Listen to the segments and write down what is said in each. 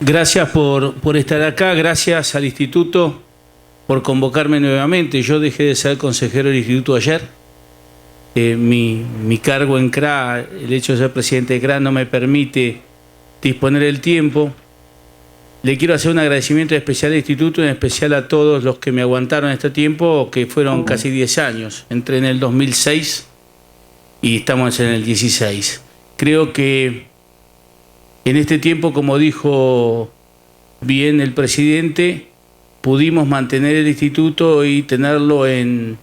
Gracias por estar acá, gracias al Instituto por convocarme nuevamente. Yo dejé de ser consejero del Instituto ayer. Mi cargo en CRA, el hecho de ser presidente de CRA, no me permite disponer el tiempo. Le quiero hacer un agradecimiento especial al Instituto, en especial a todos los que me aguantaron este tiempo, que fueron casi 10 años. Entré en el 2006 y estamos en el 16. Creo que en este tiempo, como dijo bien el presidente, pudimos mantener el instituto y tenerlo en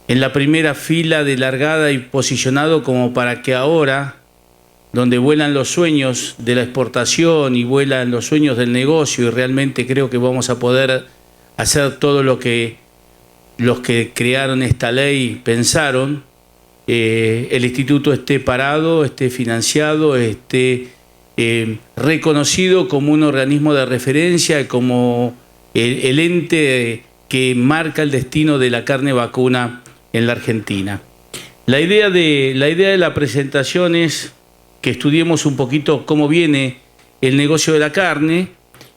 la primera fila de largada y posicionado como para que ahora, donde vuelan los sueños de la exportación y vuelan los sueños del negocio, y realmente creo que vamos a poder hacer todo lo que los que crearon esta ley pensaron, el instituto esté parado, esté financiado, esté reconocido como un organismo de referencia, como el ente que marca el destino de la carne vacuna en la Argentina. La idea de la presentación es que estudiemos un poquito cómo viene el negocio de la carne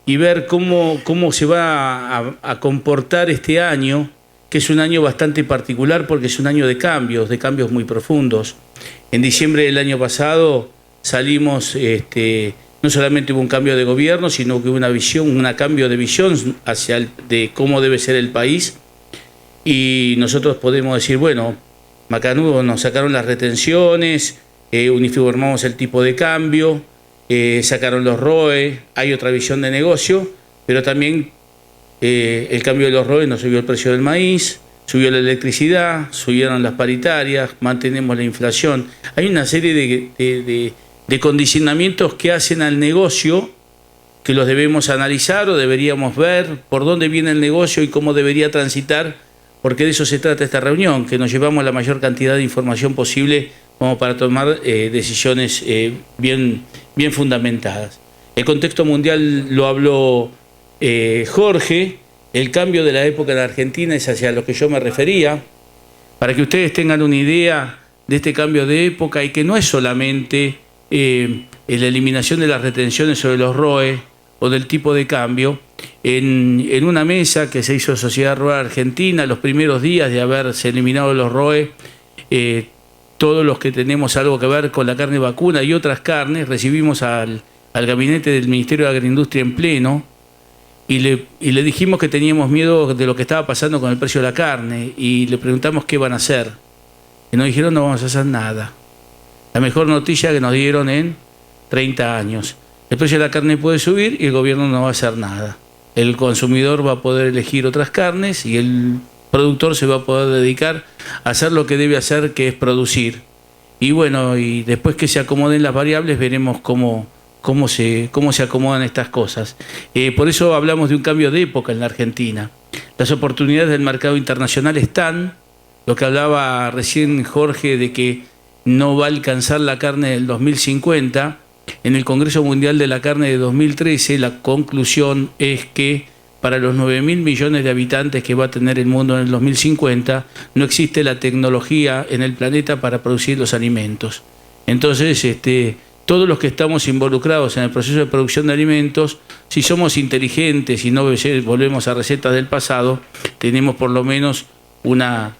y ver cómo se va a comportar este año, que es un año bastante particular porque es un año de cambios muy profundos. En diciembre del año pasado salimos, no solamente hubo un cambio de gobierno, sino que hubo un cambio de visión de cómo debe ser el país. Y nosotros podemos decir, bueno, macanudo, nos sacaron las retenciones, uniformamos el tipo de cambio, sacaron los ROE, hay otra visión de negocio, pero también el cambio de los ROE nos subió el precio del maíz, subió la electricidad, subieron las paritarias, mantenemos la inflación. Hay una serie de condicionamientos que hacen al negocio que los debemos analizar o deberíamos ver por dónde viene el negocio y cómo debería transitar, porque de eso se trata esta reunión, que nos llevamos la mayor cantidad de información posible como para tomar decisiones bien fundamentadas. El contexto mundial lo habló Jorge. El cambio de la época en Argentina es hacia lo que yo me refería, para que ustedes tengan una idea de este cambio de época, y que no es solamente la eliminación de las retenciones sobre los ROE o del tipo de cambio. En una mesa que se hizo Sociedad Rural Argentina, los primeros días de haberse eliminado los ROE, todos los que tenemos algo que ver con la carne vacuna y otras carnes, recibimos al gabinete del Ministerio de Agroindustria en pleno, y le dijimos que teníamos miedo de lo que estaba pasando con el precio de la carne, y le preguntamos qué van a hacer. Y nos dijeron: no vamos a hacer nada. La mejor noticia que nos dieron en 30 años. El precio de la carne puede subir y el gobierno no va a hacer nada. El consumidor va a poder elegir otras carnes y el productor se va a poder dedicar a hacer lo que debe hacer, que es producir. Y bueno, y después que se acomoden las variables, veremos cómo se acomodan estas cosas. Por eso hablamos de un cambio de época en la Argentina. Las oportunidades del mercado internacional están. Lo que hablaba recién Jorge de que no va a alcanzar la carne del 2050. En el Congreso Mundial de la Carne de 2013, la conclusión es que para los 9.000 millones de habitantes que va a tener el mundo en el 2050, no existe la tecnología en el planeta para producir los alimentos. Entonces, todos los que estamos involucrados en el proceso de producción de alimentos, si somos inteligentes y no volvemos a recetas del pasado, tenemos por lo menos una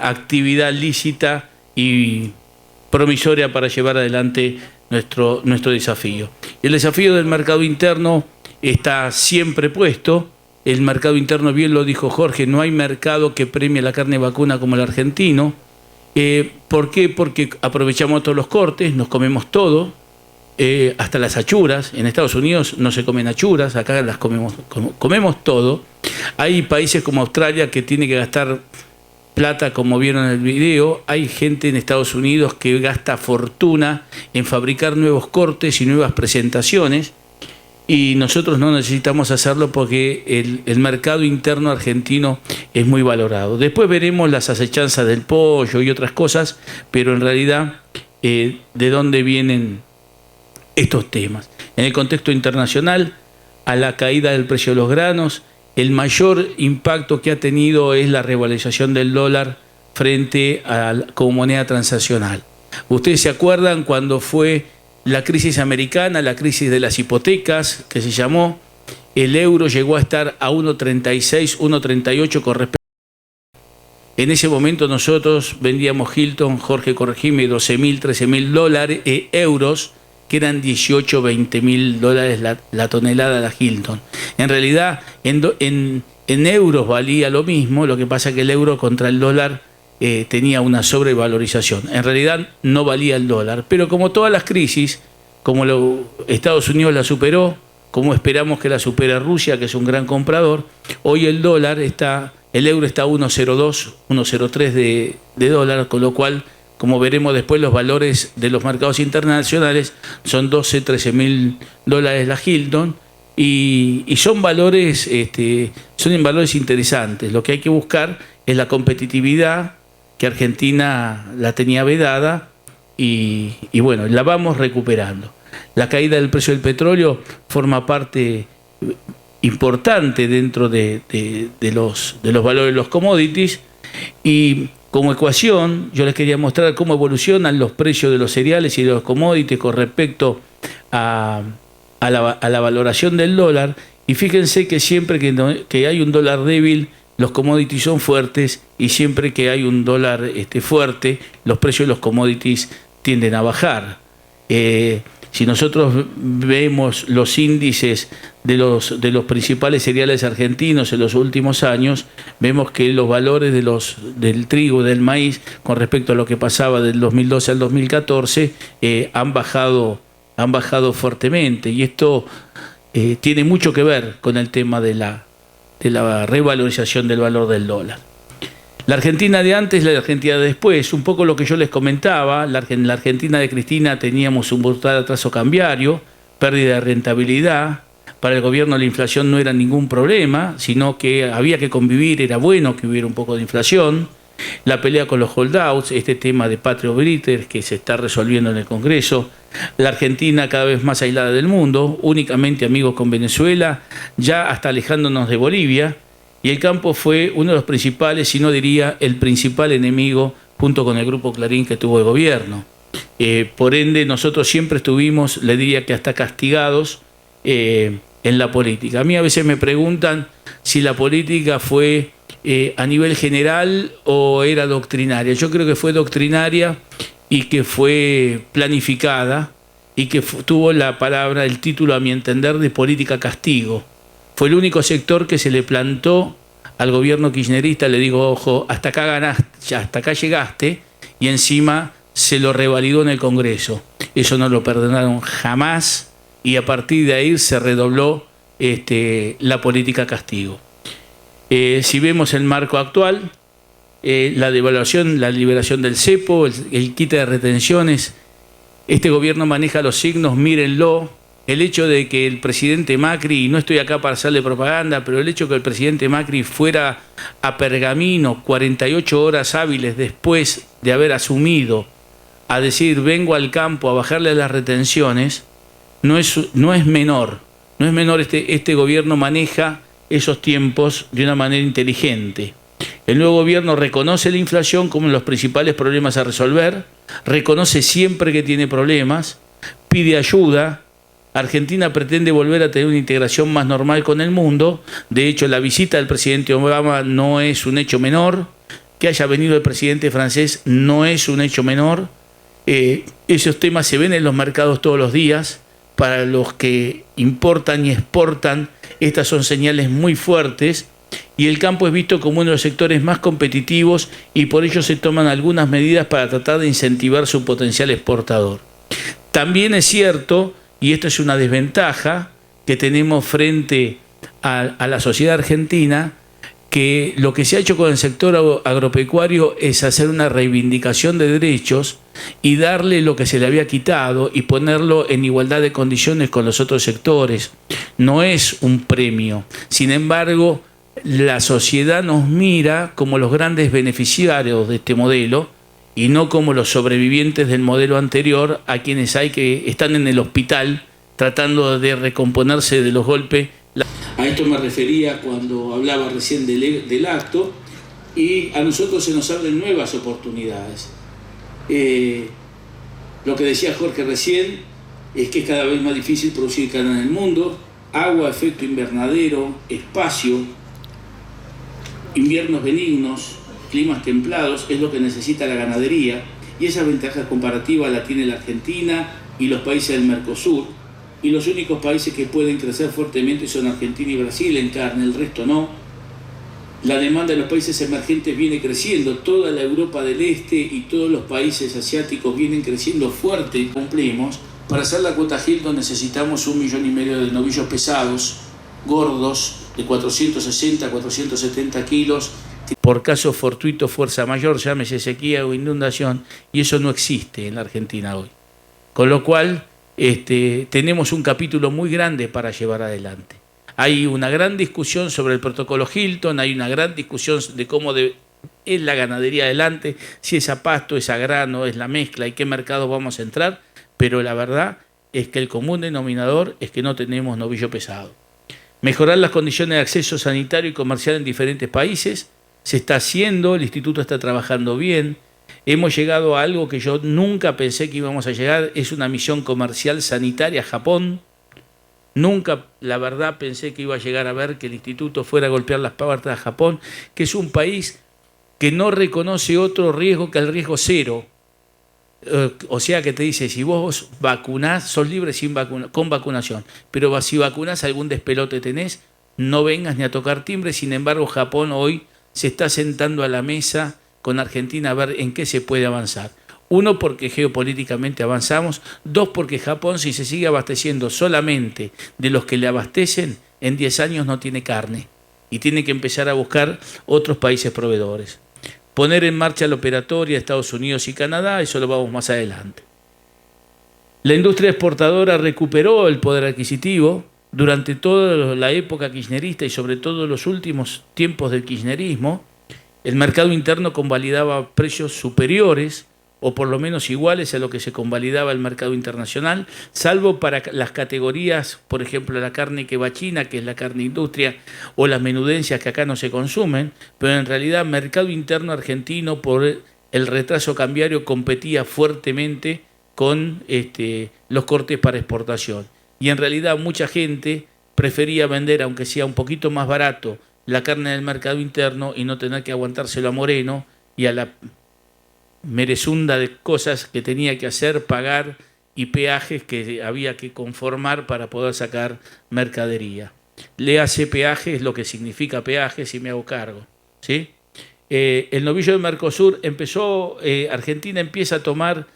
actividad lícita y promisoria para llevar adelante nuestro desafío. El desafío del mercado interno está siempre puesto. El mercado interno, bien lo dijo Jorge, no hay mercado que premie la carne vacuna como el argentino. ¿Por qué? Porque aprovechamos todos los cortes, nos comemos todo, hasta las achuras. En Estados Unidos no se comen achuras, acá las comemos todo. Hay países como Australia que tiene que gastar plata, como vieron en el video. Hay gente en Estados Unidos que gasta fortuna en fabricar nuevos cortes y nuevas presentaciones, y nosotros no necesitamos hacerlo porque el mercado interno argentino es muy valorado. Después veremos las acechanzas del pollo y otras cosas, pero en realidad de dónde vienen estos temas. En el contexto internacional, a la caída del precio de los granos, el mayor impacto que ha tenido es la revalorización del dólar frente como moneda transaccional. Ustedes se acuerdan cuando fue la crisis americana, la crisis de las hipotecas, que se llamó, el euro llegó a estar a 1,36, 1,38 con respecto. En ese momento nosotros vendíamos Hilton, Jorge, corregime, 12.000, 13.000 euros, que eran 18, 20.000 dólares la tonelada de Hilton. En realidad, en euros valía lo mismo, lo que pasa es que el euro contra el dólar tenía una sobrevalorización. En realidad no valía el dólar, pero como todas las crisis, como Estados Unidos la superó, como esperamos que la supere Rusia, que es un gran comprador, hoy el euro está a 1,02, 1,03 de dólar, con lo cual, como veremos después, los valores de los mercados internacionales son 12, 13.000 dólares la Hilton, y son valores, son valores interesantes. Lo que hay que buscar es la competitividad, que Argentina la tenía vedada, y bueno, la vamos recuperando. La caída del precio del petróleo forma parte importante dentro de los valores de los commodities, y como ecuación yo les quería mostrar cómo evolucionan los precios de los cereales y de los commodities con respecto a la valoración del dólar, y fíjense que siempre que hay un dólar débil, los commodities son fuertes, y siempre que hay un dólar fuerte, los precios de los commodities tienden a bajar. Si nosotros vemos los índices de los principales cereales argentinos en los últimos años, vemos que los valores del trigo, del maíz, con respecto a lo que pasaba del 2012 al 2014, han bajado fuertemente, y esto tiene mucho que ver con el tema de la revalorización del valor del dólar. La Argentina de antes, la Argentina de después, un poco lo que yo les comentaba. En la Argentina de Cristina teníamos un brutal atraso cambiario, pérdida de rentabilidad. Para el gobierno la inflación no era ningún problema, sino que había que convivir, era bueno que hubiera un poco de inflación. La pelea con los holdouts, este tema de Patriot Britter que se está resolviendo en el Congreso. La Argentina cada vez más aislada del mundo, únicamente amigos con Venezuela, ya hasta alejándonos de Bolivia. Y el campo fue uno de los principales, si no diría el principal enemigo, junto con el Grupo Clarín que tuvo el gobierno. Por ende, nosotros siempre estuvimos, le diría que hasta castigados en la política. A mí a veces me preguntan si la política fue a nivel general o era doctrinaria. Yo creo que fue doctrinaria y que fue planificada, y que tuvo la palabra, el título, a mi entender, de política castigo. Fue el único sector que se le plantó al gobierno kirchnerista, le digo, ojo, hasta acá ganaste, hasta acá llegaste, y encima se lo revalidó en el Congreso. Eso no lo perdonaron jamás, y a partir de ahí se redobló la política castigo. Si vemos el marco actual, la devaluación, la liberación del cepo, el quite de retenciones, este gobierno maneja los signos, mírenlo. El hecho de que el presidente Macri, y no estoy acá para hacerle propaganda, pero el hecho de que el presidente Macri fuera a Pergamino 48 horas hábiles después de haber asumido, a decir vengo al campo a bajarle las retenciones, no es menor. No es menor. Este gobierno maneja esos tiempos de una manera inteligente. El nuevo gobierno reconoce la inflación como uno de los principales problemas a resolver, reconoce siempre que tiene problemas, pide ayuda. Argentina pretende volver a tener una integración más normal con el mundo. De hecho, la visita del presidente Obama no es un hecho menor. Que haya venido el presidente francés no es un hecho menor. Esos temas se ven en los mercados todos los días. Para los que importan y exportan, estas son señales muy fuertes. Y el campo es visto como uno de los sectores más competitivos, y por ello se toman algunas medidas para tratar de incentivar su potencial exportador. También es cierto, y esto es una desventaja que tenemos frente a la sociedad argentina, que lo que se ha hecho con el sector agropecuario es hacer una reivindicación de derechos y darle lo que se le había quitado y ponerlo en igualdad de condiciones con los otros sectores. No es un premio. Sin embargo, la sociedad nos mira como los grandes beneficiarios de este modelo y no como los sobrevivientes del modelo anterior, a quienes hay que están en el hospital tratando de recomponerse de los golpes. A esto me refería cuando hablaba recién del acto, y a nosotros se nos abren nuevas oportunidades. Lo que decía Jorge recién, es que es cada vez más difícil producir carne en el mundo. Agua, efecto invernadero, espacio, inviernos benignos, climas templados, es lo que necesita la ganadería, y esa ventaja comparativa la tiene la Argentina y los países del Mercosur, y los únicos países que pueden crecer fuertemente son Argentina y Brasil en carne, el resto no. La demanda de los países emergentes viene creciendo, toda la Europa del Este y todos los países asiáticos vienen creciendo fuerte. Cumplimos. Para hacer la cuota Hilton necesitamos 1,5 millones de novillos pesados, gordos, de 460 a 470 kilos. Por caso fortuito, fuerza mayor, llámese sequía o inundación, y eso no existe en la Argentina hoy. Con lo cual, tenemos un capítulo muy grande para llevar adelante. Hay una gran discusión sobre el protocolo Hilton, hay una gran discusión de cómo es la ganadería adelante, si es a pasto, es a grano, es la mezcla y qué mercados vamos a entrar, pero la verdad es que el común denominador es que no tenemos novillo pesado. Mejorar las condiciones de acceso sanitario y comercial en diferentes países, se está haciendo, el instituto está trabajando bien, hemos llegado a algo que yo nunca pensé que íbamos a llegar, es una misión comercial sanitaria a Japón. Nunca, la verdad, pensé que iba a llegar a ver que el instituto fuera a golpear las puertas a Japón, que es un país que no reconoce otro riesgo que el riesgo cero. O sea que te dice, si vos vacunás, sos libre con vacunación, pero si vacunás algún despelote tenés, no vengas ni a tocar timbre. Sin embargo, Japón hoy se está sentando a la mesa con Argentina a ver en qué se puede avanzar. Uno, porque geopolíticamente avanzamos. Dos, porque Japón, si se sigue abasteciendo solamente de los que le abastecen, en 10 años no tiene carne y tiene que empezar a buscar otros países proveedores. Poner en marcha la operatoria Estados Unidos y Canadá, eso lo vamos más adelante. La industria exportadora recuperó el poder adquisitivo durante toda la época kirchnerista y sobre todo los últimos tiempos del kirchnerismo. El mercado interno convalidaba precios superiores o por lo menos iguales a lo que se convalidaba el mercado internacional, salvo para las categorías, por ejemplo, la carne que va china, que es la carne industria, o las menudencias que acá no se consumen, pero en realidad el mercado interno argentino, por el retraso cambiario, competía fuertemente con los cortes para exportación. Y en realidad mucha gente prefería vender, aunque sea un poquito más barato, la carne del mercado interno y no tener que aguantárselo a Moreno y a la merezunda de cosas que tenía que hacer, pagar y peajes que había que conformar para poder sacar mercadería. Le hace peajes lo que significa peajes y me hago cargo, ¿sí? El novillo de Mercosur empezó, Argentina empieza a tomar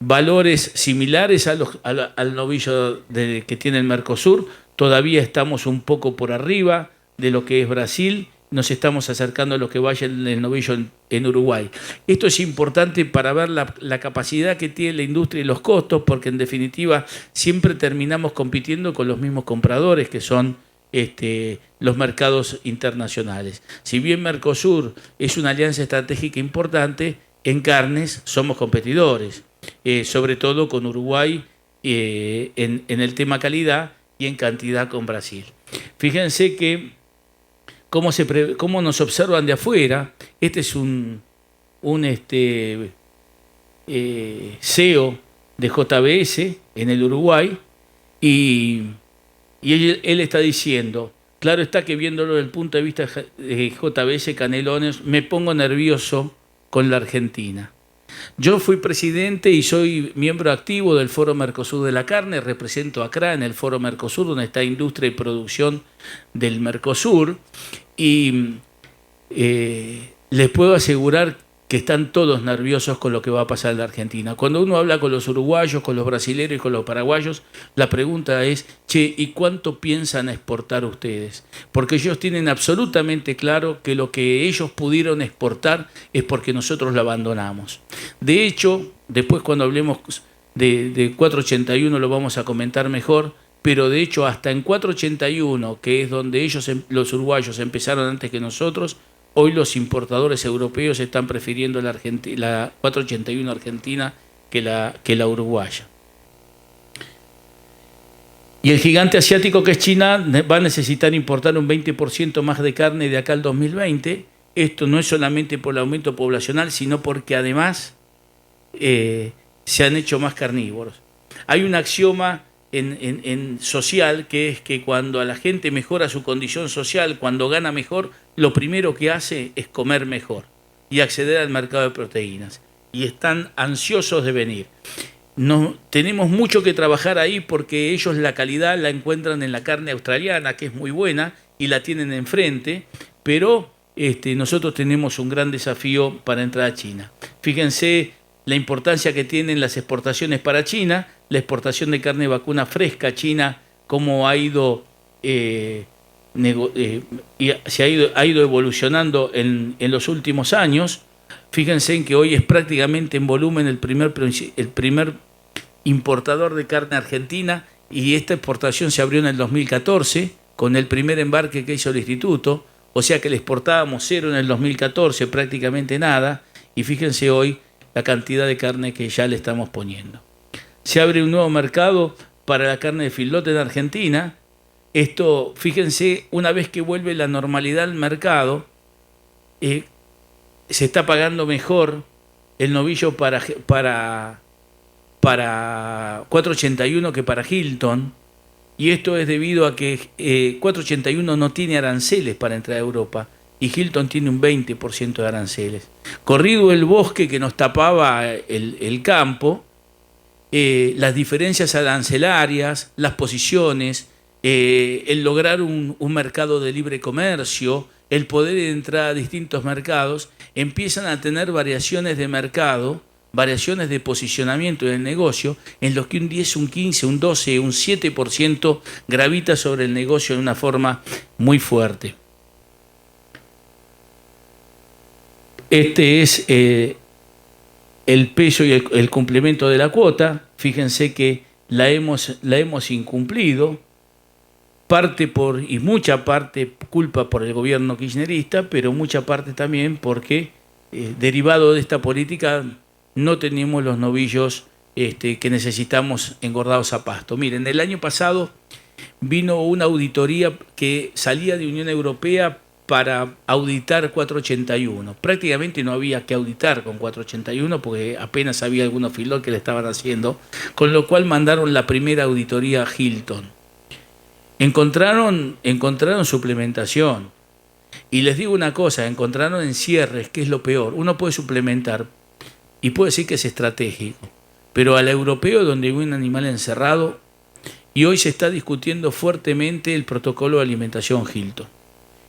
valores similares al novillo que tiene el Mercosur. Todavía estamos un poco por arriba de lo que es Brasil. Nos estamos acercando a lo que vaya el novillo en Uruguay. Esto es importante para ver la capacidad que tiene la industria y los costos, porque en definitiva siempre terminamos compitiendo con los mismos compradores, que son los mercados internacionales. Si bien Mercosur es una alianza estratégica importante, en carnes somos competidores, sobre todo con Uruguay en el tema calidad y en cantidad con Brasil. Fíjense que cómo nos observan de afuera. Este es un CEO de JBS en el Uruguay y él está diciendo, claro está que viéndolo desde el punto de vista de JBS Canelones, me pongo nervioso con la Argentina. Yo fui presidente y soy miembro activo del Foro Mercosur de la Carne, represento a ACRA en el Foro Mercosur, donde está Industria y Producción del Mercosur, y les puedo asegurar que están todos nerviosos con lo que va a pasar en la Argentina. Cuando uno habla con los uruguayos, con los brasileños y con los paraguayos, la pregunta es, ¿y cuánto piensan exportar ustedes? Porque ellos tienen absolutamente claro que lo que ellos pudieron exportar es porque nosotros lo abandonamos. De hecho, después cuando hablemos de 481 lo vamos a comentar mejor, pero de hecho hasta en 481, que es donde ellos, los uruguayos, empezaron antes que nosotros, hoy los importadores europeos están prefiriendo la 481 argentina que la uruguaya. Y el gigante asiático que es China va a necesitar importar un 20% más de carne de acá al 2020. Esto no es solamente por el aumento poblacional, sino porque además se han hecho más carnívoros. Hay un axioma en social que es que cuando a la gente mejora su condición social, cuando gana mejor, lo primero que hace es comer mejor y acceder al mercado de proteínas. Y están ansiosos de venir. No, tenemos mucho que trabajar ahí porque ellos la calidad la encuentran en la carne australiana, que es muy buena, y la tienen enfrente, pero nosotros tenemos un gran desafío para entrar a China. Fíjense la importancia que tienen las exportaciones para China, la exportación de carne vacuna fresca a China, cómo ha ido, ha ido evolucionando en los últimos años. Fíjense en que hoy es prácticamente en volumen el primer importador de carne argentina, y esta exportación se abrió en el 2014 con el primer embarque que hizo el instituto, o sea que le exportábamos cero en el 2014, prácticamente nada, y fíjense hoy la cantidad de carne que ya le estamos poniendo. Se abre un nuevo mercado para la carne de feedlot en Argentina. Esto, fíjense, una vez que vuelve la normalidad al mercado, se está pagando mejor el novillo para 481 que para Hilton, y esto es debido a que 481 no tiene aranceles para entrar a Europa y Hilton tiene un 20% de aranceles. Corrido el bosque que nos tapaba el campo, las diferencias arancelarias, las posiciones, el lograr un mercado de libre comercio, el poder entrar a distintos mercados, empiezan a tener variaciones de mercado, variaciones de posicionamiento del negocio, en los que un 10, un 15, un 12, un 7% gravita sobre el negocio de una forma muy fuerte. Este es el peso y el complemento de la cuota. Fíjense que la hemos incumplido, y mucha parte culpa por el gobierno kirchnerista, pero mucha parte también porque derivado de esta política no tenemos los novillos que necesitamos engordados a pasto. Miren, el año pasado vino una auditoría que salía de Unión Europea para auditar 481. Prácticamente no había que auditar con 481 porque apenas había algunos feedlot que le estaban haciendo, con lo cual mandaron la primera auditoría a Hilton. Encontraron suplementación. Y les digo una cosa, encontraron encierres, que es lo peor. Uno puede suplementar y puede decir que es estratégico, pero al europeo, donde hay un animal encerrado, y hoy se está discutiendo fuertemente el protocolo de alimentación Hilton.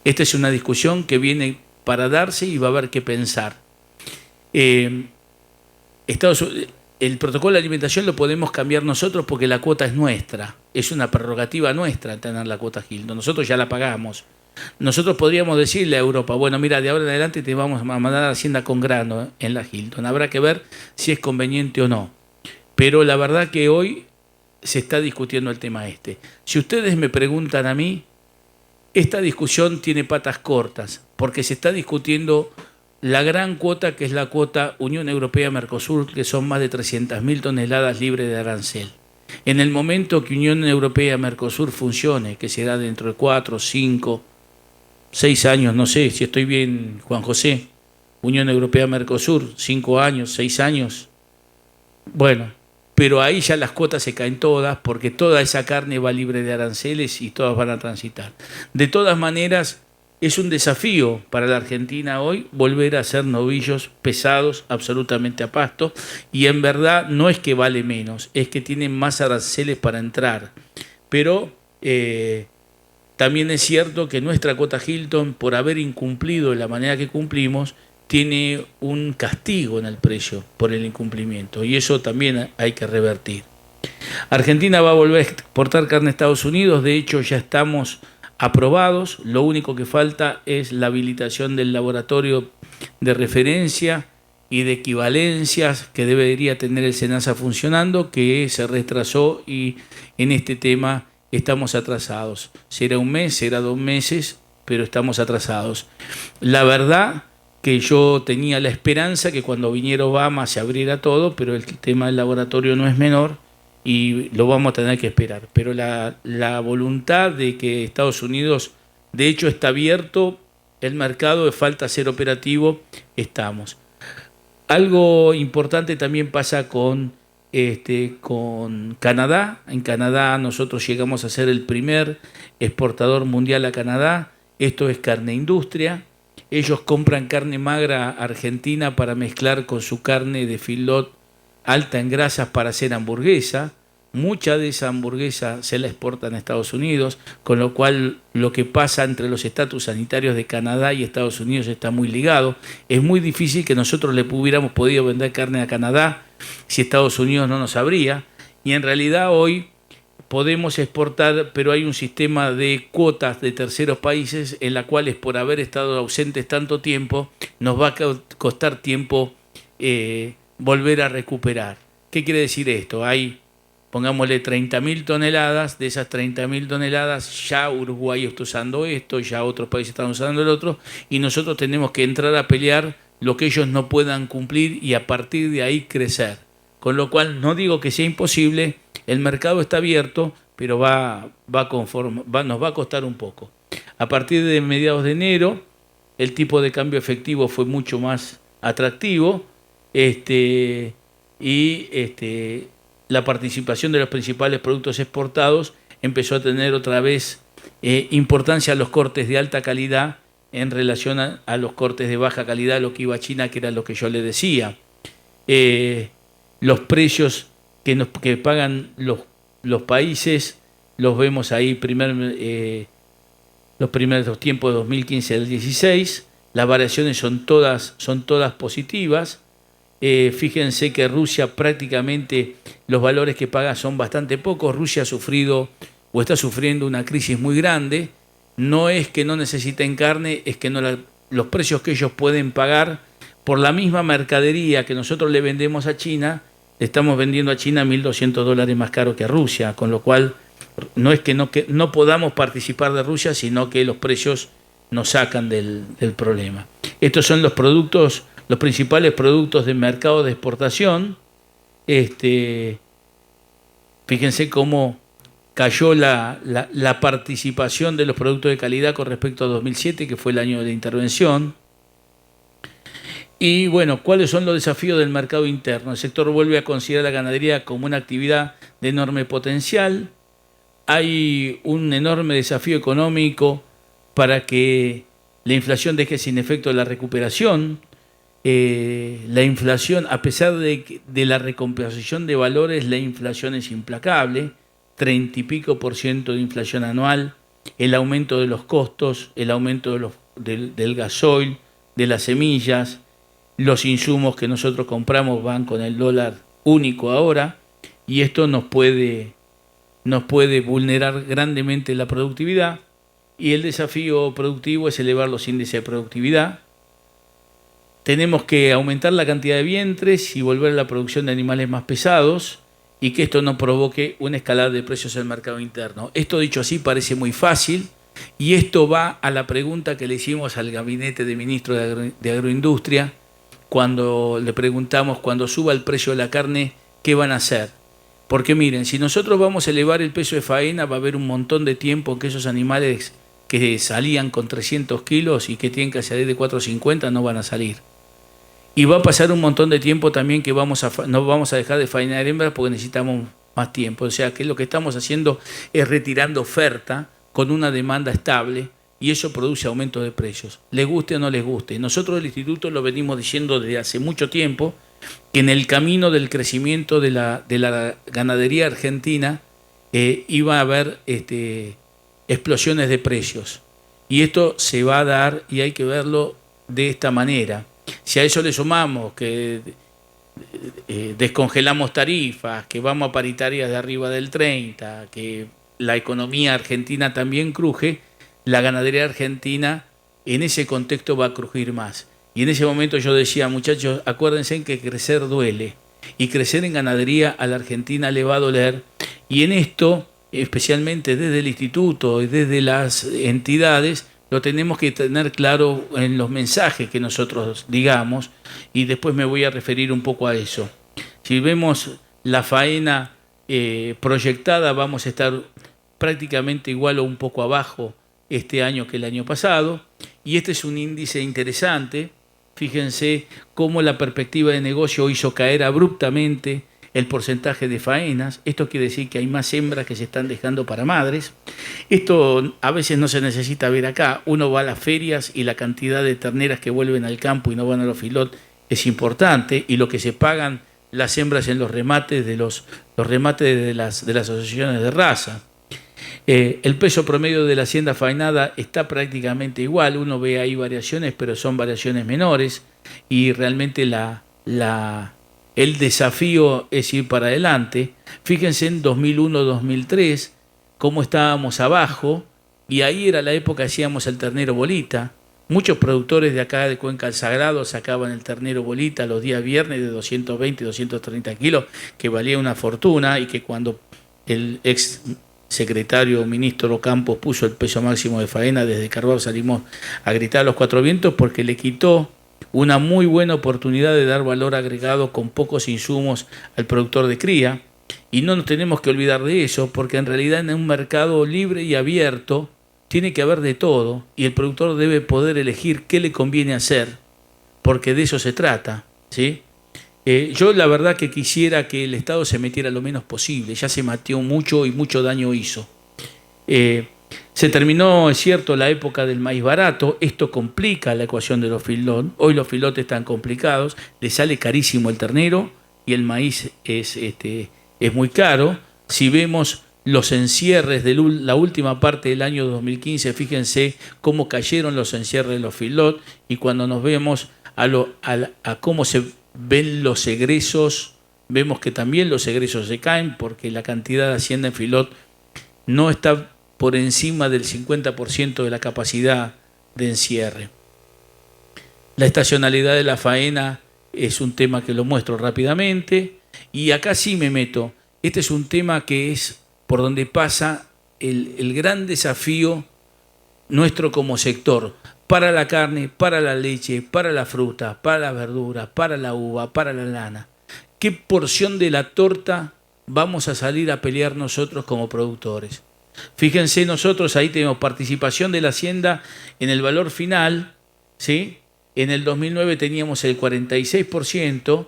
Esta es una discusión que viene para darse y va a haber que pensar. El protocolo de alimentación lo podemos cambiar nosotros porque la cuota es nuestra, es una prerrogativa nuestra tener la cuota Hilton, nosotros ya la pagamos. Nosotros podríamos decirle a Europa, bueno, mira, de ahora en adelante te vamos a mandar a Hacienda con grano en la Hilton. Habrá que ver si es conveniente o no. Pero la verdad que hoy se está discutiendo el tema este. Si ustedes me preguntan a mí, esta discusión tiene patas cortas, porque se está discutiendo la gran cuota que es la cuota Unión Europea-Mercosur, que son más de 300.000 toneladas libres de arancel. En el momento que Unión Europea-Mercosur funcione, que será dentro de 4, 5, 6 años, no sé si estoy bien, Juan José, Unión Europea-Mercosur, 5 años, 6 años, bueno, pero ahí ya las cuotas se caen todas, porque toda esa carne va libre de aranceles y todas van a transitar. De todas maneras, es un desafío para la Argentina hoy volver a hacer novillos pesados absolutamente a pasto, y en verdad no es que vale menos, es que tienen más aranceles para entrar, pero también es cierto que nuestra cuota Hilton, por haber incumplido de la manera que cumplimos, tiene un castigo en el precio por el incumplimiento, y eso también hay que revertir. Argentina va a volver a exportar carne a Estados Unidos, de hecho ya estamos aprobados, lo único que falta es la habilitación del laboratorio de referencia y de equivalencias que debería tener el SENASA funcionando, que se retrasó, y en este tema estamos atrasados. Será un mes, será 2 meses, pero estamos atrasados. La verdad que yo tenía la esperanza que cuando viniera Obama se abriera todo, pero el tema del laboratorio no es menor y lo vamos a tener que esperar. Pero la voluntad de que Estados Unidos, de hecho, está abierto el mercado, de falta ser operativo, estamos. Algo importante también pasa con con Canadá. En Canadá nosotros llegamos a ser el primer exportador mundial a Canadá. Esto es carne industria. Ellos compran carne magra argentina para mezclar con su carne de feedlot alta en grasas para hacer hamburguesa. Mucha de esa hamburguesa se la exportan a Estados Unidos, con lo cual lo que pasa entre los estatus sanitarios de Canadá y Estados Unidos está muy ligado. Es muy difícil que nosotros le hubiéramos podido vender carne a Canadá si Estados Unidos no nos abría. Y en realidad hoy podemos exportar, pero hay un sistema de cuotas de terceros países en la cual, por haber estado ausentes tanto tiempo, nos va a costar tiempo volver a recuperar. ¿Qué quiere decir esto? Hay, pongámosle, 30.000 toneladas. De esas 30.000 toneladas ya Uruguay está usando esto, ya otros países están usando el otro, y nosotros tenemos que entrar a pelear lo que ellos no puedan cumplir y a partir de ahí crecer. Con lo cual no digo que sea imposible, el mercado está abierto, pero nos va a costar un poco. A partir de mediados de enero, el tipo de cambio efectivo fue mucho más atractivo, la participación de los principales productos exportados empezó a tener otra vez importancia a los cortes de alta calidad en relación a los cortes de baja calidad, lo que iba a China, que era lo que yo le decía. Los precios que pagan los países los vemos ahí, los primeros tiempos de 2015 al 16. Las variaciones son todas positivas. Fíjense que Rusia prácticamente los valores que paga son bastante pocos. Rusia ha sufrido o está sufriendo una crisis muy grande. No es que no necesiten carne, es que los precios que ellos pueden pagar por la misma mercadería que nosotros le vendemos a China, le estamos vendiendo a China $1.200 más caro que a Rusia, con lo cual no es que no podamos participar de Rusia, sino que los precios nos sacan del problema. Estos son los principales productos del mercado de exportación. Fíjense cómo cayó la participación de los productos de calidad con respecto a 2007, que fue el año de intervención. Y bueno, ¿cuáles son los desafíos del mercado interno? El sector vuelve a considerar la ganadería como una actividad de enorme potencial. Hay un enorme desafío económico para que la inflación deje sin efecto la recuperación. La inflación, a pesar de la recomposición de valores, la inflación es implacable, 30 y pico % de inflación anual, el aumento de los costos, el aumento del gasoil, de las semillas, los insumos que nosotros compramos van con el dólar único ahora, y esto nos puede vulnerar grandemente la productividad, y el desafío productivo es elevar los índices de productividad. Tenemos que aumentar la cantidad de vientres y volver a la producción de animales más pesados y que esto no provoque una escalada de precios en el mercado interno. Esto, dicho así, parece muy fácil y esto va a la pregunta que le hicimos al gabinete de ministro de Agroindustria cuando le preguntamos, cuando suba el precio de la carne, ¿qué van a hacer? Porque miren, si nosotros vamos a elevar el peso de faena, va a haber un montón de tiempo en que esos animales que salían con 300 kilos y que tienen que salir de 450 no van a salir. Y va a pasar un montón de tiempo también que no vamos a dejar de faenar hembras porque necesitamos más tiempo. O sea que lo que estamos haciendo es retirando oferta con una demanda estable y eso produce aumento de precios. Les guste o no les guste. Nosotros del Instituto lo venimos diciendo desde hace mucho tiempo que en el camino del crecimiento de la ganadería argentina iba a haber explosiones de precios. Y esto se va a dar y hay que verlo de esta manera. Si a eso le sumamos que descongelamos tarifas, que vamos a paritarias de arriba del 30, que la economía argentina también cruje, la ganadería argentina en ese contexto va a crujir más. Y en ese momento yo decía, muchachos, acuérdense que crecer duele. Y crecer en ganadería a la Argentina le va a doler. Y en esto, especialmente desde el instituto y desde las entidades, lo tenemos que tener claro en los mensajes que nosotros digamos, y después me voy a referir un poco a eso. Si vemos la faena proyectada, vamos a estar prácticamente igual o un poco abajo este año que el año pasado, y este es un índice interesante. Fíjense cómo la perspectiva de negocio hizo caer abruptamente el porcentaje de faenas. Esto quiere decir que hay más hembras que se están dejando para madres. Esto a veces no se necesita ver acá. Uno va a las ferias y la cantidad de terneras que vuelven al campo y no van a los filot es importante, y lo que se pagan las hembras en los remates de los remates de las asociaciones de raza. El peso promedio de la hacienda faenada está prácticamente igual. Uno ve ahí variaciones, pero son variaciones menores, y realmente el desafío es ir para adelante. Fíjense en 2001-2003 cómo estábamos abajo, y ahí era la época que hacíamos el ternero bolita. Muchos productores de acá de Cuenca del Sagrado sacaban el ternero bolita los días viernes de 220 y 230 kilos, que valía una fortuna, y que cuando el ex secretario o ministro Campos puso el peso máximo de faena, desde Carbao salimos a gritar a los cuatro vientos, porque le quitó una muy buena oportunidad de dar valor agregado con pocos insumos al productor de cría. Y no nos tenemos que olvidar de eso, porque en realidad en un mercado libre y abierto tiene que haber de todo, y el productor debe poder elegir qué le conviene hacer, porque de eso se trata, ¿sí? Yo la verdad que quisiera que el Estado se metiera lo menos posible. Ya se metió mucho y mucho daño hizo. Se terminó, es cierto, la época del maíz barato. Esto complica la ecuación de los filón. Hoy los filotes están complicados, le sale carísimo el ternero y el maíz es muy caro. Si vemos los encierres de la última parte del año 2015, fíjense cómo cayeron los encierres de los filot, y cuando nos vemos a cómo se ven los egresos, vemos que también los egresos se caen, porque la cantidad de hacienda en filot no está por encima del 50% de la capacidad de encierre. La estacionalidad de la faena es un tema que lo muestro rápidamente, y acá sí me meto. Este es un tema que es por donde pasa el gran desafío nuestro como sector, para la carne, para la leche, para la fruta, para la verdura, para la uva, para la lana. ¿Qué porción de la torta vamos a salir a pelear nosotros como productores? Fíjense, nosotros ahí tenemos participación de la hacienda en el valor final, ¿sí? En el 2009 teníamos el 46%,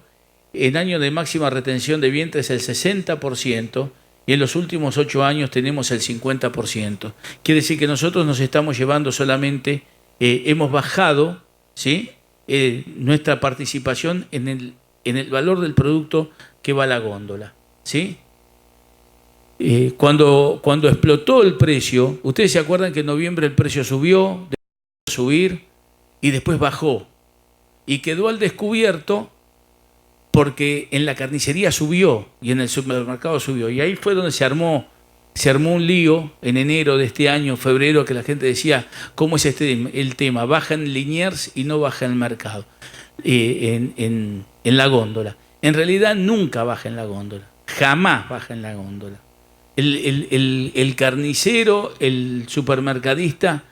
en año de máxima retención de vientres el 60%, y en los últimos 8 años tenemos el 50%. Quiere decir que nosotros nos estamos llevando solamente, hemos bajado, ¿sí? Nuestra participación en el valor del producto que va a la góndola, ¿sí? Cuando explotó el precio, ustedes se acuerdan que en noviembre el precio subió, dejó de subir y después bajó, y quedó al descubierto, porque en la carnicería subió y en el supermercado subió, y ahí fue donde se armó un lío en enero de este año, febrero, que la gente decía, ¿cómo es el tema? Baja en Liniers y no baja en el mercado, en la góndola. En realidad nunca baja en la góndola, jamás baja en la góndola. El carnicero, el supermercadista,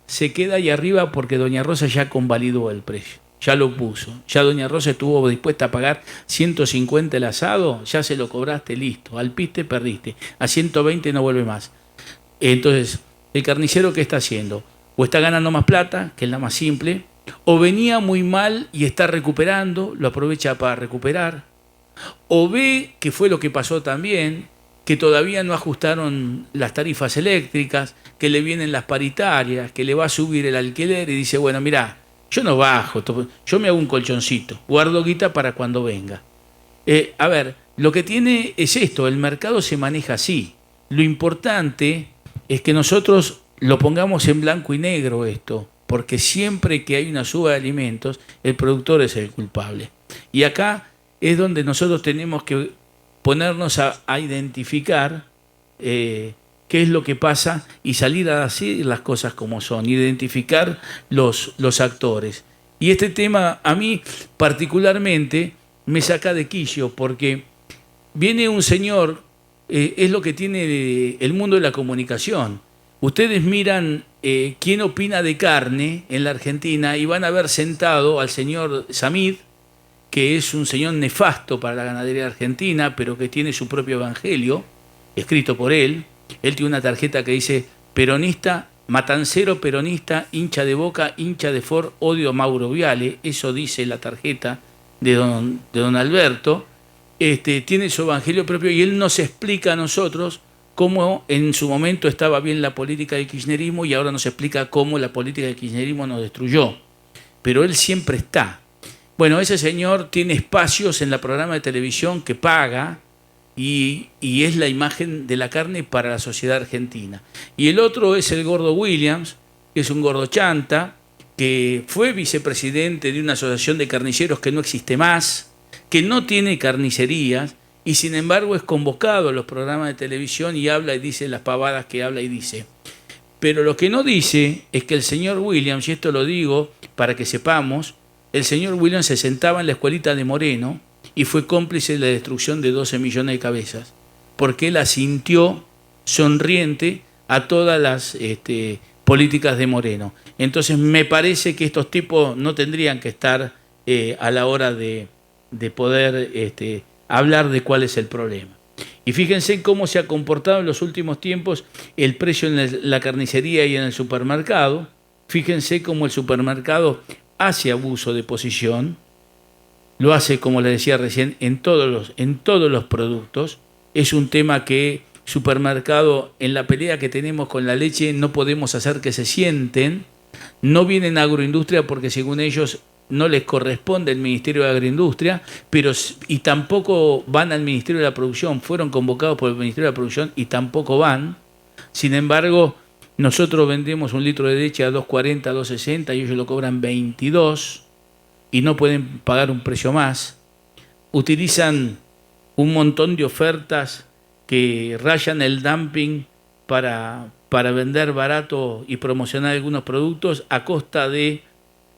se queda ahí arriba porque Doña Rosa ya convalidó el precio. Ya lo puso, ya Doña Rosa estuvo dispuesta a pagar 150 el asado, ya se lo cobraste, listo, al piste perdiste, a 120 no vuelve más. Entonces, el carnicero, ¿qué está haciendo? O está ganando más plata, que es la más simple, o venía muy mal y está recuperando, lo aprovecha para recuperar, o ve, que fue lo que pasó también, que todavía no ajustaron las tarifas eléctricas, que le vienen las paritarias, que le va a subir el alquiler, y dice, bueno, mirá, yo no bajo, yo me hago un colchoncito, guardo guita para cuando venga. A ver, lo que tiene es esto, el mercado se maneja así. Lo importante es que nosotros lo pongamos en blanco y negro esto, porque siempre que hay una suba de alimentos, el productor es el culpable. Y acá es donde nosotros tenemos que ponernos a identificar qué es lo que pasa y salir a decir las cosas como son, identificar los actores. Y este tema a mí particularmente me saca de quicio, porque viene un señor, es lo que tiene el mundo de la comunicación. Ustedes miran quién opina de carne en la Argentina y van a ver sentado al señor Samid, que es un señor nefasto para la ganadería argentina, pero que tiene su propio evangelio, escrito por él. Él tiene una tarjeta que dice peronista, matancero peronista, hincha de Boca, hincha de Ford, odio a Mauro Viale. Eso dice la tarjeta de don Alberto. tiene su evangelio propio y él nos explica a nosotros cómo en su momento estaba bien la política del kirchnerismo y ahora nos explica cómo la política del kirchnerismo nos destruyó. Pero él siempre está. Bueno, ese señor tiene espacios en la programa de televisión que paga y es la imagen de la carne para la sociedad argentina. Y el otro es el gordo Williams, que es un gordo chanta, que fue vicepresidente de una asociación de carniceros que no existe más, que no tiene carnicerías y sin embargo es convocado a los programas de televisión y habla y dice las pavadas que habla y dice. Pero lo que no dice es que el señor Williams, y esto lo digo para que sepamos, el señor Williams se sentaba en la escuelita de Moreno y fue cómplice de la destrucción de 12 millones de cabezas, porque él asintió sonriente a todas las políticas de Moreno. Entonces me parece que estos tipos no tendrían que estar a la hora de poder hablar de cuál es el problema. Y fíjense cómo se ha comportado en los últimos tiempos el precio en la carnicería y en el supermercado. Fíjense cómo el supermercado hace abuso de posición, lo hace, como les decía recién, en todos los productos. Es un tema que supermercado, en la pelea que tenemos con la leche, no podemos hacer que se sienten. No vienen a agroindustria porque según ellos no les corresponde el Ministerio de Agroindustria, y tampoco van al Ministerio de la Producción. Fueron convocados por el Ministerio de la Producción y tampoco van. Sin embargo, nosotros vendemos un litro de leche a 2.40, 2.60 y ellos lo cobran 22 y no pueden pagar un precio más. Utilizan un montón de ofertas que rayan el dumping para vender barato y promocionar algunos productos a costa de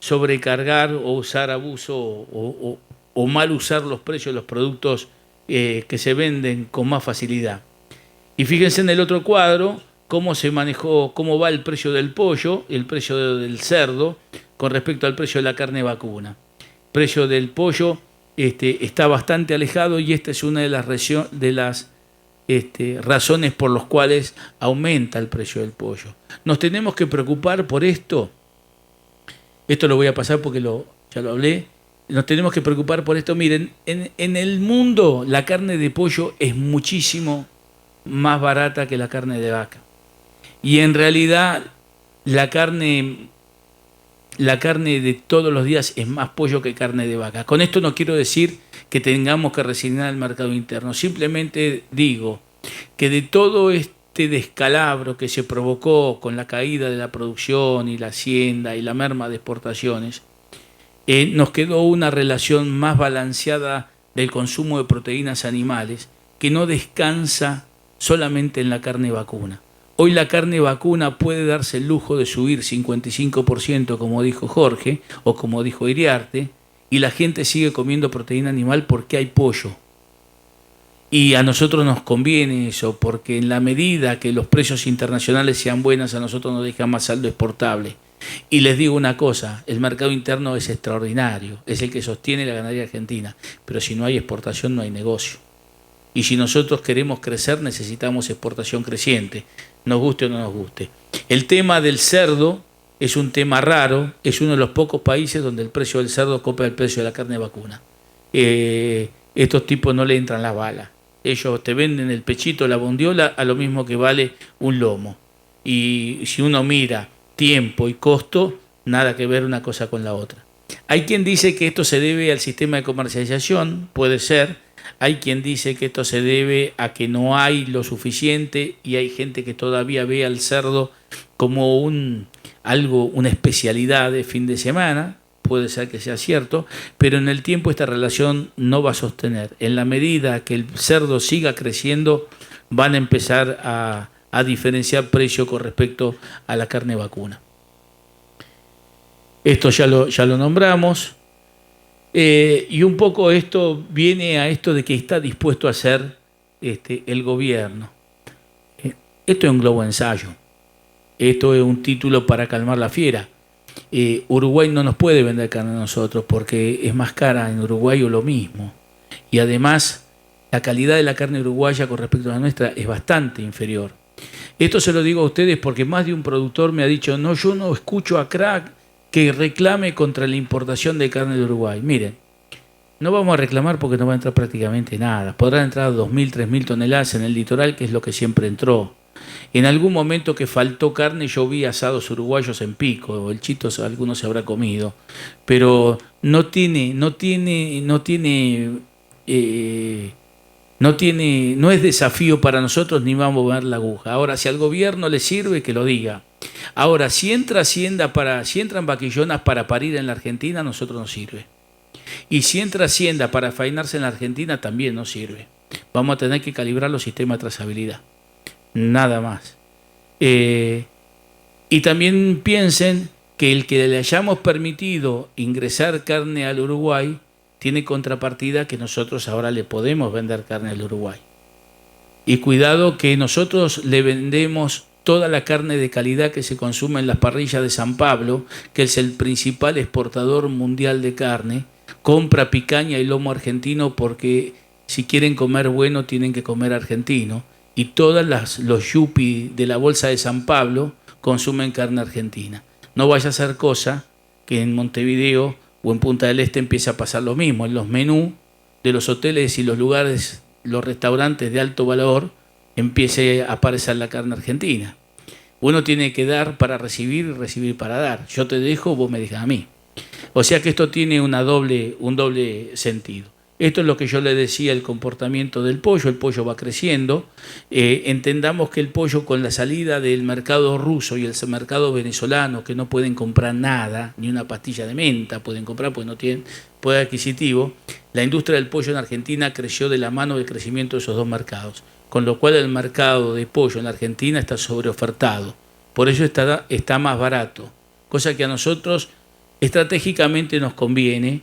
sobrecargar o usar abuso o mal usar los precios de los productos que se venden con más facilidad. Y fíjense en el otro cuadro cómo se manejó, cómo va el precio del pollo, el precio del cerdo con respecto al precio de la carne vacuna. El precio del pollo está bastante alejado y esta es una de las razones por las cuales aumenta el precio del pollo. Nos tenemos que preocupar por esto. Esto lo voy a pasar porque ya lo hablé. Nos tenemos que preocupar por esto. Miren, en el mundo la carne de pollo es muchísimo más barata que la carne de vaca. Y en realidad la carne de todos los días es más pollo que carne de vaca. Con esto no quiero decir que tengamos que resignar el mercado interno. Simplemente digo que de todo este descalabro que se provocó con la caída de la producción y la hacienda y la merma de exportaciones, nos quedó una relación más balanceada del consumo de proteínas animales que no descansa solamente en la carne vacuna. Hoy la carne vacuna puede darse el lujo de subir 55%, como dijo Jorge, o como dijo Iriarte, y la gente sigue comiendo proteína animal porque hay pollo. Y a nosotros nos conviene eso, porque en la medida que los precios internacionales sean buenos, a nosotros nos deja más saldo exportable. Y les digo una cosa, el mercado interno es extraordinario, es el que sostiene la ganadería argentina, pero si no hay exportación no hay negocio. Y si nosotros queremos crecer necesitamos exportación creciente, nos guste o no nos guste. El tema del cerdo es un tema raro, es uno de los pocos países donde el precio del cerdo copia el precio de la carne vacuna. Estos tipos no le entran las balas. Ellos te venden el pechito, la bondiola, a lo mismo que vale un lomo. Y si uno mira tiempo y costo, nada que ver una cosa con la otra. Hay quien dice que esto se debe al sistema de comercialización, puede ser. Hay quien dice que esto se debe a que no hay lo suficiente y hay gente que todavía ve al cerdo como una especialidad de fin de semana. Puede ser que sea cierto, pero en el tiempo esta relación no va a sostener. En la medida que el cerdo siga creciendo, van a empezar a diferenciar precio con respecto a la carne vacuna. Esto ya lo nombramos. Y un poco esto viene a esto de que está dispuesto a hacer el gobierno. Esto es un globo ensayo. Esto es un título para calmar la fiera. Uruguay no nos puede vender carne a nosotros porque es más cara en Uruguay o lo mismo. Y además la calidad de la carne uruguaya con respecto a la nuestra es bastante inferior. Esto se lo digo a ustedes porque más de un productor me ha dicho, no, yo no escucho a Crack que reclame contra la importación de carne de Uruguay. Miren, No vamos a reclamar porque no va a entrar prácticamente nada. Podrán entrar 2.000, 3.000 toneladas en el litoral, que es lo que siempre entró. En algún momento que faltó carne, yo vi asados uruguayos en Pico, el chito alguno se habrá comido, pero no es desafío para nosotros ni vamos a mover la aguja. Ahora, si al gobierno le sirve, que lo diga. Ahora, si entran vaquillonas para parir en la Argentina, a nosotros nos sirve. Y si entra Hacienda para faenarse en la Argentina, también nos sirve. Vamos a tener que calibrar los sistemas de trazabilidad. Nada más. Y también piensen que el que le hayamos permitido ingresar carne al Uruguay tiene contrapartida que nosotros ahora le podemos vender carne al Uruguay. Y cuidado que nosotros le vendemos toda la carne de calidad que se consume en las parrillas de San Pablo, que es el principal exportador mundial de carne. Compra picaña y lomo argentino porque si quieren comer bueno tienen que comer argentino. Y los yuppies de la bolsa de San Pablo consumen carne argentina. No vaya a ser cosa que en Montevideo o en Punta del Este empiece a pasar lo mismo. En los menús de los hoteles y los lugares, los restaurantes de alto valor, empiece a aparecer la carne argentina. Uno tiene que dar para recibir y recibir para dar. Yo te dejo, vos me dejas a mí. O sea que esto tiene un doble sentido. Esto es lo que yo le decía, el comportamiento del pollo. El pollo va creciendo. Entendamos que el pollo, con la salida del mercado ruso y el mercado venezolano, que no pueden comprar nada, ni una pastilla de menta pueden comprar porque no tienen poder adquisitivo, la industria del pollo en Argentina creció de la mano del crecimiento de esos dos mercados, con lo cual el mercado de pollo en la Argentina está sobreofertado. Por eso está más barato, cosa que a nosotros estratégicamente nos conviene,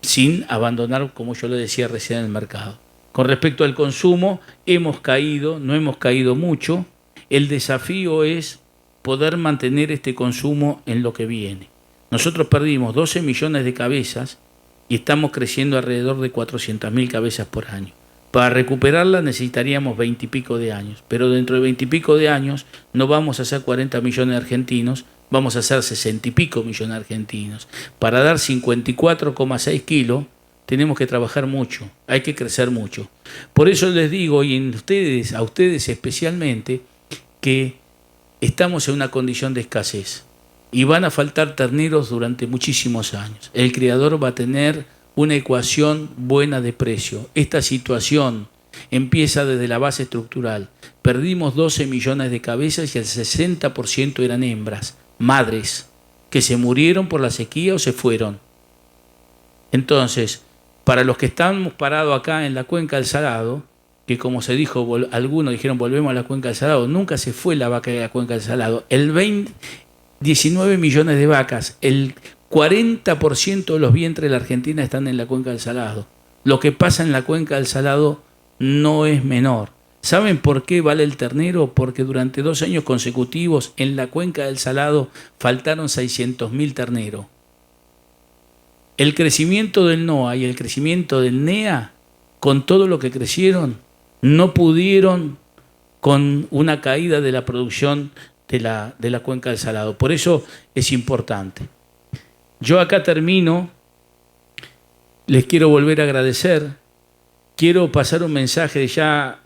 sin abandonar, como yo le decía recién, el mercado. Con respecto al consumo, no hemos caído mucho. El desafío es poder mantener este consumo en lo que viene. Nosotros perdimos 12 millones de cabezas y estamos creciendo alrededor de 400.000 cabezas por año. Para recuperarla necesitaríamos 20 y pico de años, pero dentro de 20 y pico de años no vamos a ser 40 millones de argentinos, vamos a ser 60 y pico millones de argentinos. Para dar 54,6 kilos tenemos que trabajar mucho, hay que crecer mucho. Por eso les digo, y a ustedes especialmente, que estamos en una condición de escasez y van a faltar terneros durante muchísimos años. El criador va a tener una ecuación buena de precio. Esta situación empieza desde la base estructural. Perdimos 12 millones de cabezas y el 60% eran hembras, madres, que se murieron por la sequía o se fueron. Entonces, para los que estamos parados acá en la cuenca del Salado, que como se dijo, algunos dijeron volvemos a la cuenca del Salado, nunca se fue la vaca de la cuenca del Salado. 19 millones de vacas, el 40% de los vientres de la Argentina están en la cuenca del Salado. Lo que pasa en la cuenca del Salado no es menor. ¿Saben por qué vale el ternero? Porque durante 2 años consecutivos en la cuenca del Salado faltaron 600.000 terneros. El crecimiento del NOA y el crecimiento del NEA, con todo lo que crecieron, no pudieron con una caída de la producción de la cuenca del Salado. Por eso es importante. Yo acá termino, les quiero volver a agradecer, quiero pasar un mensaje ya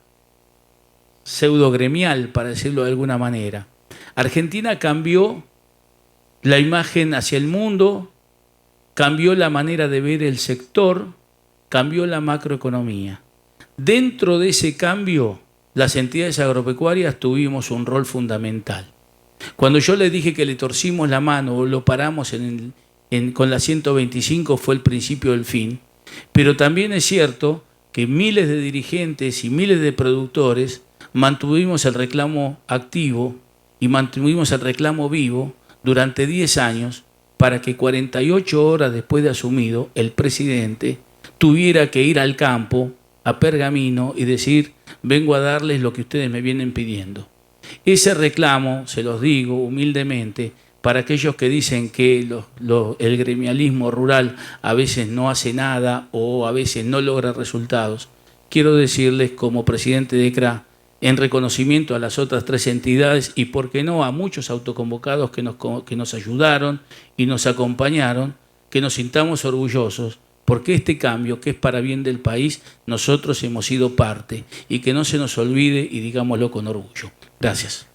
pseudo gremial, para decirlo de alguna manera. Argentina cambió la imagen hacia el mundo, cambió la manera de ver el sector, cambió la macroeconomía. Dentro de ese cambio, las entidades agropecuarias tuvimos un rol fundamental. Cuando yo les dije que le torcimos la mano o lo paramos con la 125 fue el principio del fin, pero también es cierto que miles de dirigentes y miles de productores mantuvimos el reclamo activo y mantuvimos el reclamo vivo durante 10 años para que 48 horas después de asumido el presidente tuviera que ir al campo, a Pergamino, y decir, vengo a darles lo que ustedes me vienen pidiendo. Ese reclamo, se los digo humildemente, para aquellos que dicen que el gremialismo rural a veces no hace nada o a veces no logra resultados, quiero decirles como presidente de CRA, en reconocimiento a las otras 3 entidades y, por qué no, a muchos autoconvocados que nos ayudaron y nos acompañaron, que nos sintamos orgullosos porque este cambio, que es para bien del país, nosotros hemos sido parte, y que no se nos olvide y digámoslo con orgullo. Gracias.